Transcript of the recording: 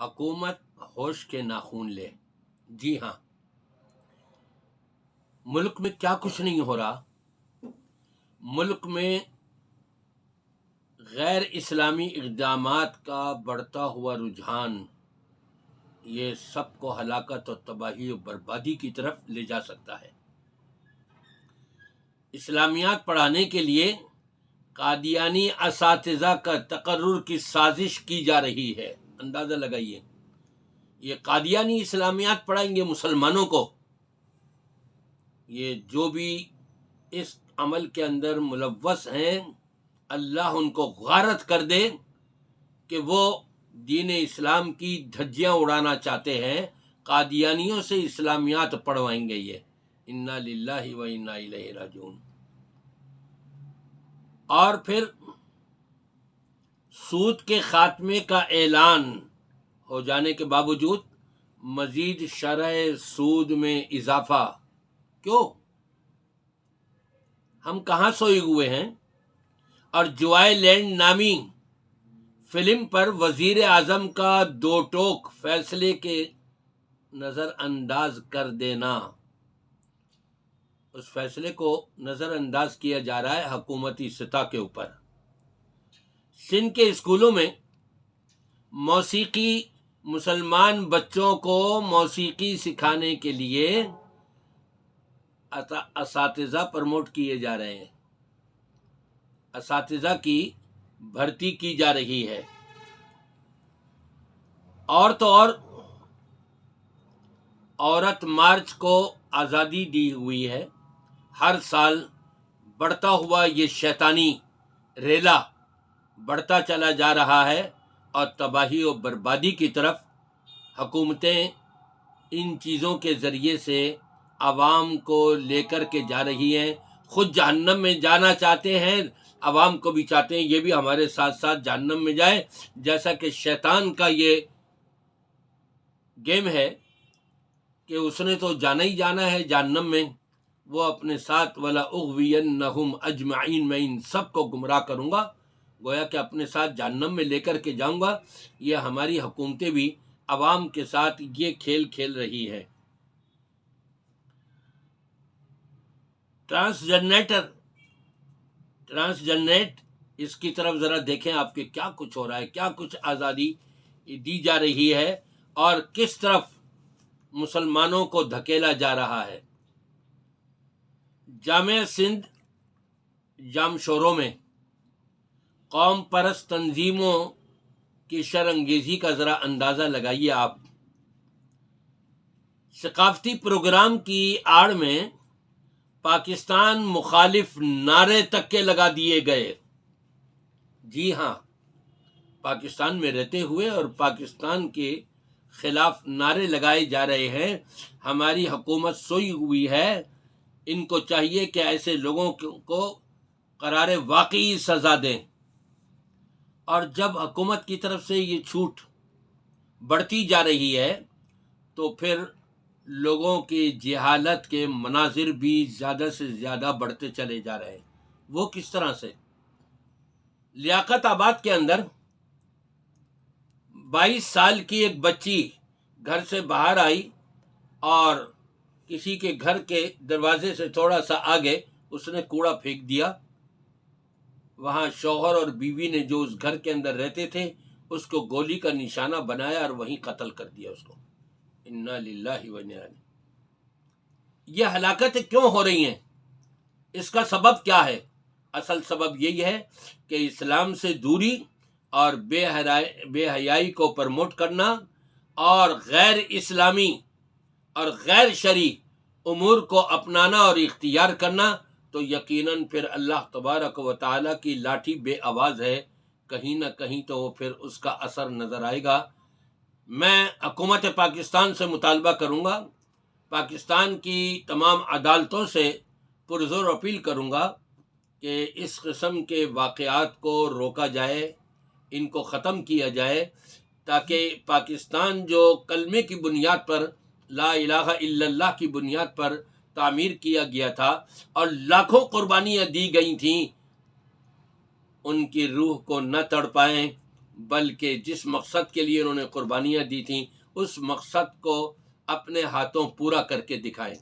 حکومت ہوش کے ناخن لے۔ جی ہاں، ملک میں کیا کچھ نہیں ہو رہا۔ ملک میں غیر اسلامی اقدامات کا بڑھتا ہوا رجحان یہ سب کو ہلاکت اور تباہی و بربادی کی طرف لے جا سکتا ہے۔ اسلامیات پڑھانے کے لیے قادیانی اساتذہ کا تقرر کی سازش کی جا رہی ہے۔ اندازہ لگائیے، یہ قادیانی اسلامیات پڑھائیں گے مسلمانوں کو۔ یہ جو بھی اس عمل کے اندر ملوث ہیں، اللہ ان کو غارت کر دے کہ وہ دین اسلام کی دھجیاں اڑانا چاہتے ہیں، قادیانیوں سے اسلامیات پڑھوائیں گے یہ۔ انا للہ و انا الیہ راجعون۔ اور پھر سود کے خاتمے کا اعلان ہو جانے کے باوجود مزید شرح سود میں اضافہ کیوں؟ ہم کہاں سوئے ہوئے ہیں؟ اور جوائے لینڈ نامی فلم پر وزیر اعظم کا دو ٹوک فیصلے کے نظر انداز کر دینا، اس فیصلے کو نظر انداز کیا جا رہا ہے حکومتی سطح کے اوپر۔ سندھ کے اسکولوں میں موسیقی، مسلمان بچوں کو موسیقی سکھانے کے لیے اساتذہ پروموٹ کیے جا رہے ہیں، اساتذہ کی بھرتی کی جا رہی ہے۔ اور تو اور عورت مارچ کو آزادی دی ہوئی ہے۔ ہر سال بڑھتا ہوا یہ شیطانی ریلا بڑھتا چلا جا رہا ہے اور تباہی و بربادی کی طرف حکومتیں ان چیزوں کے ذریعے سے عوام کو لے کر کے جا رہی ہیں۔ خود جہنم میں جانا چاہتے ہیں، عوام کو بھی چاہتے ہیں یہ بھی ہمارے ساتھ ساتھ جہنم میں جائے، جیسا کہ شیطان کا یہ گیم ہے کہ اس نے تو جانا ہی جانا ہے جہنم میں۔ وہ اپنے ساتھ وَلَا أُغْوِيَنَّهُمْ أَجْمَعِينَ، میں ان سب کو گمراہ کروں گا، گویا کہ اپنے ساتھ جہنم میں لے کر کے جاؤں گا۔ یہ ہماری حکومتیں بھی عوام کے ساتھ یہ کھیل کھیل رہی ہے۔ ٹرانسجنڈر اس کی طرف ذرا دیکھیں آپ کے کیا کچھ ہو رہا ہے، کیا کچھ آزادی دی جا رہی ہے اور کس طرف مسلمانوں کو دھکیلا جا رہا ہے۔ جامعہ سندھ جامشوروں میں قوم پرست تنظیموں کی شرانگیزی کا ذرا اندازہ لگائیے آپ۔ ثقافتی پروگرام کی آڑ میں پاکستان مخالف نعرے تک کے لگا دیے گئے۔ جی ہاں، پاکستان میں رہتے ہوئے اور پاکستان کے خلاف نعرے لگائے جا رہے ہیں۔ ہماری حکومت سوئی ہوئی ہے، ان کو چاہیے کہ ایسے لوگوں کو قرار واقعی سزا دیں۔ اور جب حکومت کی طرف سے یہ چھوٹ بڑھتی جا رہی ہے تو پھر لوگوں کی جہالت کے مناظر بھی زیادہ سے زیادہ بڑھتے چلے جا رہے ہیں۔ وہ کس طرح سے؟ لیاقت آباد کے اندر 22 سال کی ایک بچی گھر سے باہر آئی اور کسی کے گھر کے دروازے سے تھوڑا سا آگے اس نے کوڑا پھینک دیا۔ وہاں شوہر اور بیوی نے جو اس گھر کے اندر رہتے تھے اس کو گولی کا نشانہ بنایا اور وہیں قتل کر دیا اس کو۔ انا للہ و انا الیہ۔ یہ ہلاکتیں کیوں ہو رہی ہیں؟ اس کا سبب کیا ہے؟ اصل سبب یہی ہے کہ اسلام سے دوری اور بے حیائی کو پروموٹ کرنا اور غیر اسلامی اور غیر شرعی امور کو اپنانا اور اختیار کرنا، تو یقیناً پھر اللہ تبارک و تعالیٰ کی لاٹھی بے آواز ہے، کہیں نہ کہیں تو وہ پھر اس کا اثر نظر آئے گا۔ میں حکومت پاکستان سے مطالبہ کروں گا، پاکستان کی تمام عدالتوں سے پرزور اپیل کروں گا کہ اس قسم کے واقعات کو روکا جائے، ان کو ختم کیا جائے، تاکہ پاکستان جو کلمے کی بنیاد پر، لا الہ الا اللہ کی بنیاد پر تعمیر کیا گیا تھا اور لاکھوں قربانیاں دی گئی تھیں، ان کی روح کو نہ تڑپائیں، بلکہ جس مقصد کے لیے انہوں نے قربانیاں دی تھیں اس مقصد کو اپنے ہاتھوں پورا کر کے دکھائیں۔